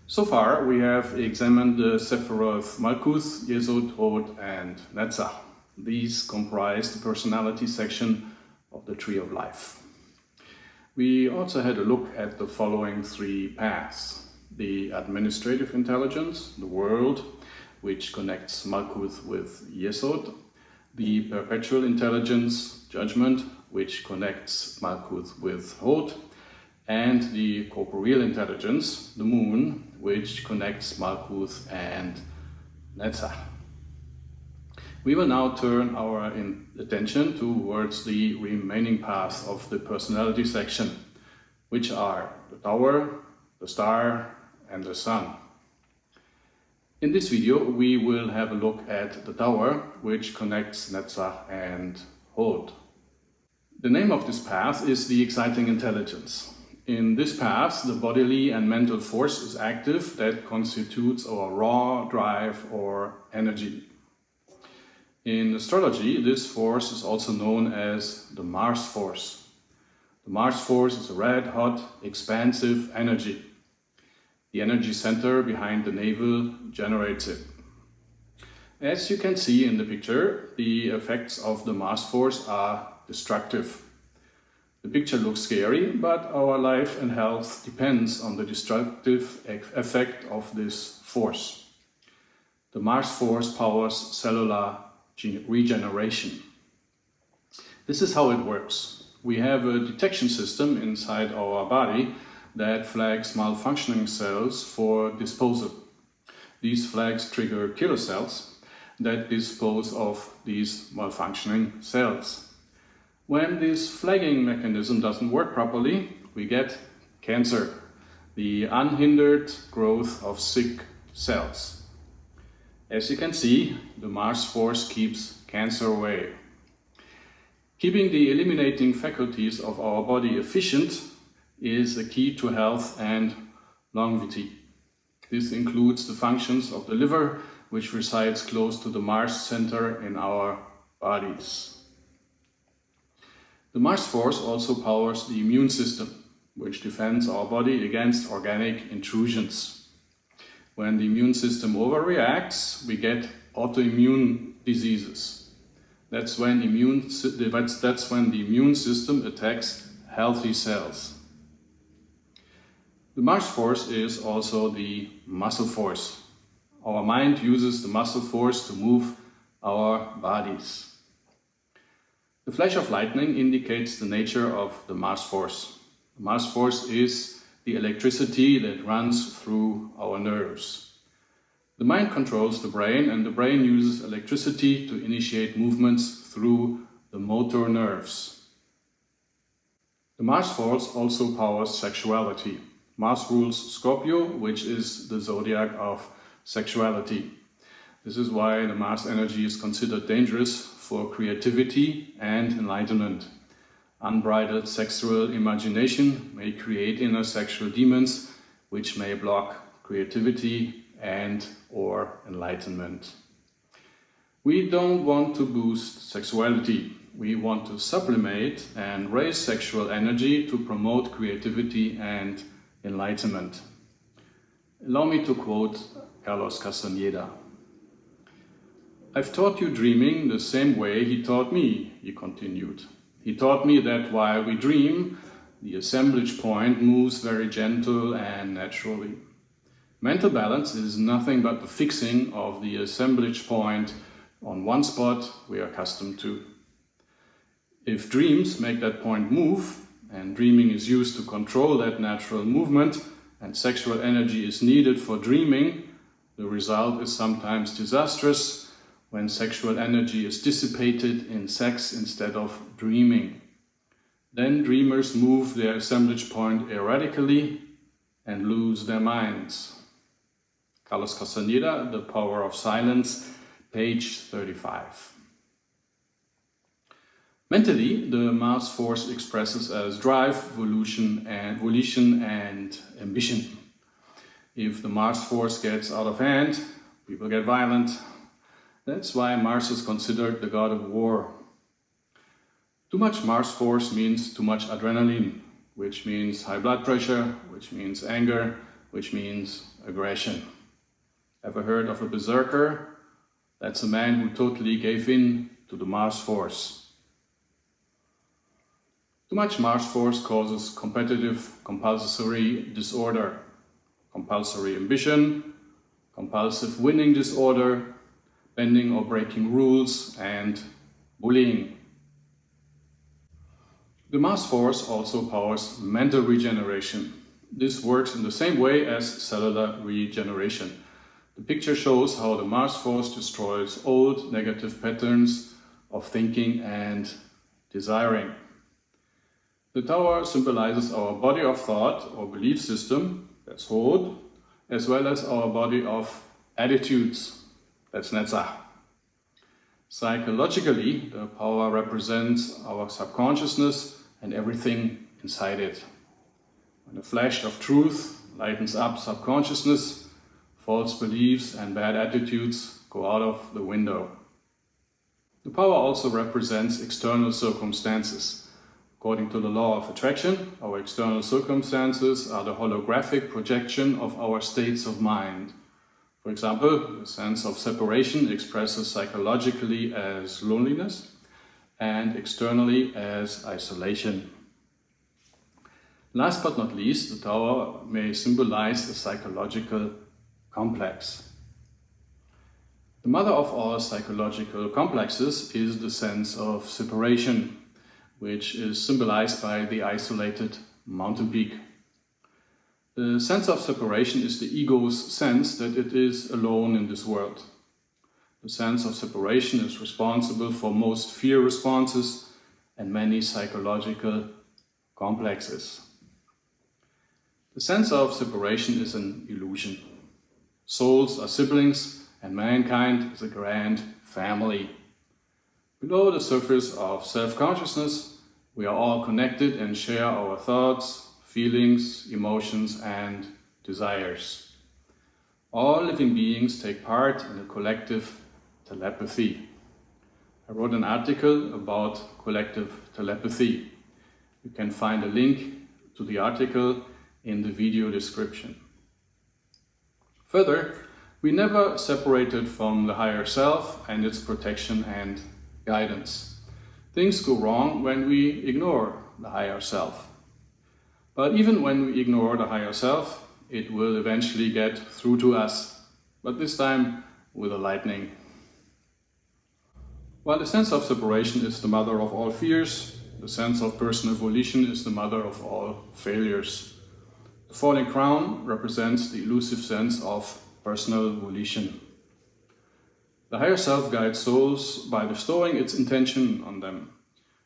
So far, we have examined the Sephiroth Malkuth, Yesod, Hod, and Netzach. These comprise the personality section of the Tree of Life. We also had a look at the following three paths: the administrative intelligence, the world, which connects Malkuth with Yesod; the perpetual intelligence, judgment, which connects Malkuth with Hod; and the corporeal intelligence, the moon, which connects Malkuth and Netzach. We will now turn our attention towards the remaining paths of the personality section, which are the tower, the star, and the sun. In this video, we will have a look at the tower, which connects Netzach and Hod. The name of this path is the exciting intelligence. In this path, the bodily and mental force is active that constitutes our raw drive or energy. In astrology, this force is also known as the Mars force. The Mars force is a red, hot, expansive energy. The energy center behind the navel generates it. As you can see in the picture, the effects of the Mars force are destructive. The picture looks scary, but our life and health depends on the destructive effect of this force. The Mars force powers cellular regeneration. This is how it works. We have a detection system inside our body that flags malfunctioning cells for disposal. These flags trigger killer cells that dispose of these malfunctioning cells. When this flagging mechanism doesn't work properly, we get cancer, the unhindered growth of sick cells. As you can see, the Mars force keeps cancer away. Keeping the eliminating faculties of our body efficient is a key to health and longevity. This includes the functions of the liver, which resides close to the Mars center in our bodies. The Mars force also powers the immune system, which defends our body against organic intrusions. When the immune system overreacts, we get autoimmune diseases. That's when the immune system attacks healthy cells. The Mars force is also the muscle force. Our mind uses the muscle force to move our bodies. The flash of lightning indicates the nature of the Mars force. The Mars force is the electricity that runs through our nerves. The mind controls the brain, and the brain uses electricity to initiate movements through the motor nerves. The Mars force also powers sexuality. Mars rules Scorpio, which is the zodiac of sexuality. This is why the Mars energy is considered dangerous for creativity and enlightenment. Unbridled sexual imagination may create inner sexual demons, which may block creativity and/or enlightenment. We don't want to boost sexuality. We want to sublimate and raise sexual energy to promote creativity and enlightenment. Allow me to quote Carlos Castaneda. "I've taught you dreaming the same way he taught me," he continued. "He taught me that while we dream, the assemblage point moves very gentle and naturally. Mental balance is nothing but the fixing of the assemblage point on one spot we are accustomed to. If dreams make that point move, and dreaming is used to control that natural movement, and sexual energy is needed for dreaming, the result is sometimes disastrous when sexual energy is dissipated in sex instead of dreaming. Then dreamers move their assemblage point erratically and lose their minds." Carlos Castaneda, The Power of Silence, page 35. Mentally, the Mars force expresses as drive, volition, and ambition. If the Mars force gets out of hand, people get violent. That's why Mars is considered the god of war. Too much Mars force means too much adrenaline, which means high blood pressure, which means anger, which means aggression. Ever heard of a berserker? That's a man who totally gave in to the Mars force. Too much Mars force causes competitive compulsory disorder, compulsory ambition, compulsive winning disorder, bending or breaking rules, and bullying. The Mars force also powers mental regeneration. This works in the same way as cellular regeneration. The picture shows how the Mars force destroys old negative patterns of thinking and desiring. The tower symbolizes our body of thought or belief system, that's Hod, as well as our body of attitudes, that's Netzach. Psychologically, the power represents our subconsciousness and everything inside it. When a flash of truth lightens up subconsciousness, false beliefs and bad attitudes go out of the window. The power also represents external circumstances. According to the law of attraction, our external circumstances are the holographic projection of our states of mind. For example, the sense of separation expresses psychologically as loneliness and externally as isolation. Last but not least, the tower may symbolize a psychological complex. The mother of all psychological complexes is the sense of separation, which is symbolized by the isolated mountain peak. The sense of separation is the ego's sense that it is alone in this world. The sense of separation is responsible for most fear responses and many psychological complexes. The sense of separation is an illusion. Souls are siblings and mankind is a grand family. Below the surface of self-consciousness, we are all connected and share our thoughts, feelings, emotions, and desires. All living beings take part in a collective telepathy. I wrote an article about collective telepathy. You can find a link to the article in the video description. Further, we never separated from the higher self and its protection and guidance. Things go wrong when we ignore the higher self. But even when we ignore the higher self, it will eventually get through to us, but this time with a lightning. While the sense of separation is the mother of all fears, the sense of personal volition is the mother of all failures. The falling crown represents the elusive sense of personal volition. The higher self guides souls by bestowing its intention on them.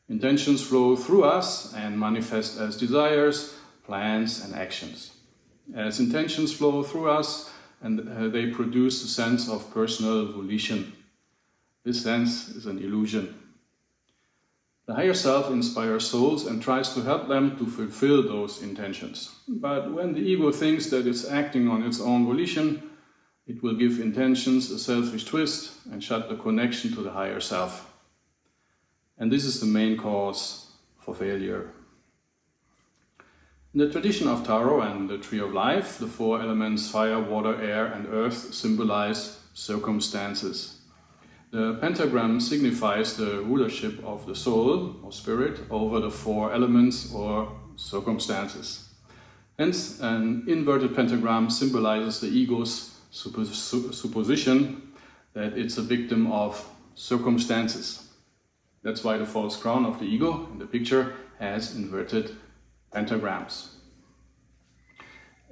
Intentions flow through us and manifest as desires, plans, and actions. As intentions flow through us, and they produce a sense of personal volition. This sense is an illusion. The higher self inspires souls and tries to help them to fulfill those intentions. But when the ego thinks that it's acting on its own volition, it will give intentions a selfish twist and shut the connection to the higher self. And this is the main cause for failure. In the tradition of Tarot and the Tree of Life, the four elements fire, water, air, and earth symbolize circumstances. The pentagram signifies the rulership of the soul or spirit over the four elements or circumstances. Hence, an inverted pentagram symbolizes the ego's supposition that it's a victim of circumstances. That's why the false crown of the ego in the picture has inverted pentagrams.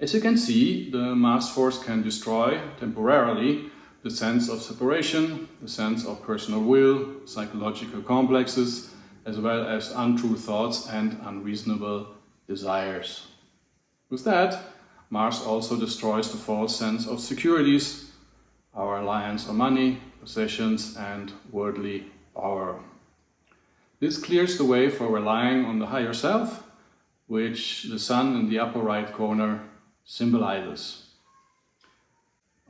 As you can see, the Mars force can destroy temporarily the sense of separation, the sense of personal will, psychological complexes, as well as untrue thoughts and unreasonable desires. With that, Mars also destroys the false sense of securities, our reliance on money, possessions, and worldly power. This clears the way for relying on the higher self, which the sun in the upper right corner symbolizes.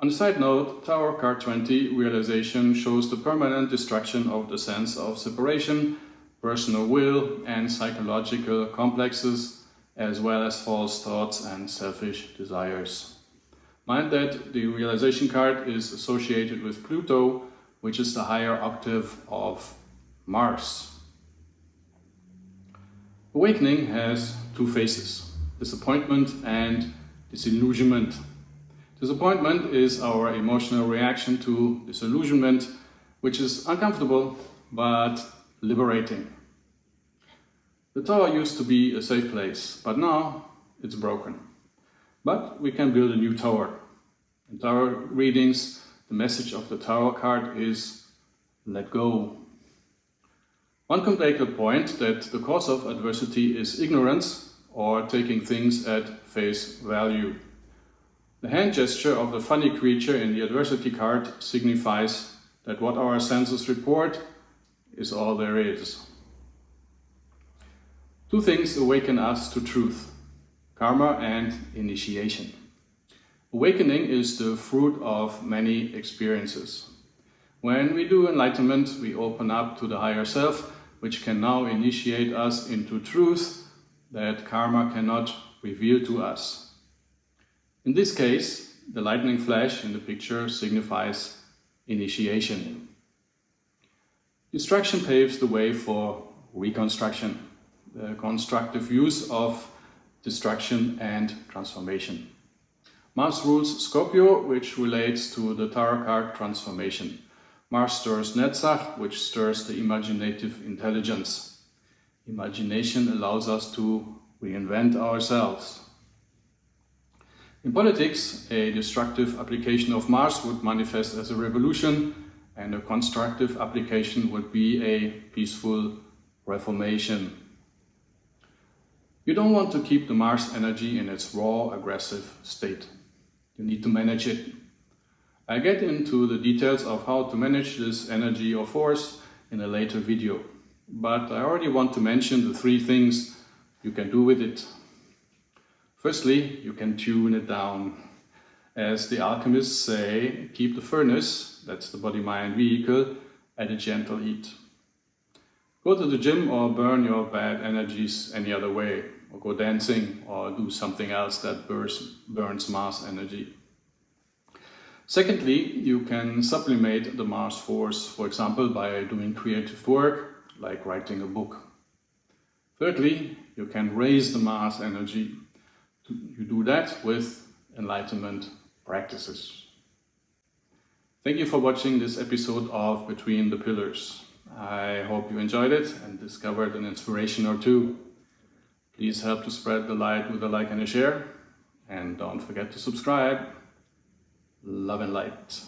On a side note, Tarot card 20, Realization, shows the permanent destruction of the sense of separation, personal will, and psychological complexes, as well as false thoughts and selfish desires. Mind that the realization card is associated with Pluto, which is the higher octave of Mars. Awakening has two phases: disappointment and disillusionment. Disappointment is our emotional reaction to disillusionment, which is uncomfortable but liberating. The tower used to be a safe place, but now it's broken. But we can build a new tower. In tarot readings, the message of the tarot card is let go. One can make a point that the cause of adversity is ignorance or taking things at face value. The hand gesture of the funny creature in the adversity card signifies that what our senses report is all there is. Two things awaken us to truth: karma and initiation. Awakening is the fruit of many experiences. When we do enlightenment, we open up to the higher self, which can now initiate us into truth that karma cannot reveal to us. In this case, the lightning flash in the picture signifies initiation. Destruction paves the way for reconstruction, the constructive use of destruction and transformation. Mars rules Scorpio, which relates to the tarot card transformation. Mars stirs Netzach, which stirs the imaginative intelligence. Imagination allows us to reinvent ourselves. In politics, a destructive application of Mars would manifest as a revolution, and a constructive application would be a peaceful reformation. You don't want to keep the Mars energy in its raw, aggressive state. You need to manage it. I get into the details of how to manage this energy or force in a later video, but I already want to mention the three things you can do with it. Firstly, you can tune it down. As the alchemists say, keep the furnace, that's the body-mind vehicle, at a gentle heat. Go to the gym or burn your bad energies any other way, or go dancing or do something else that burns Mars energy. Secondly, you can sublimate the Mars force, for example, by doing creative work, like writing a book. Thirdly, you can raise the Mars energy. You do that with enlightenment practices. Thank you for watching this episode of Between the Pillars. I hope you enjoyed it and discovered an inspiration or two. Please help to spread the light with a like and a share. And don't forget to subscribe. Love and light.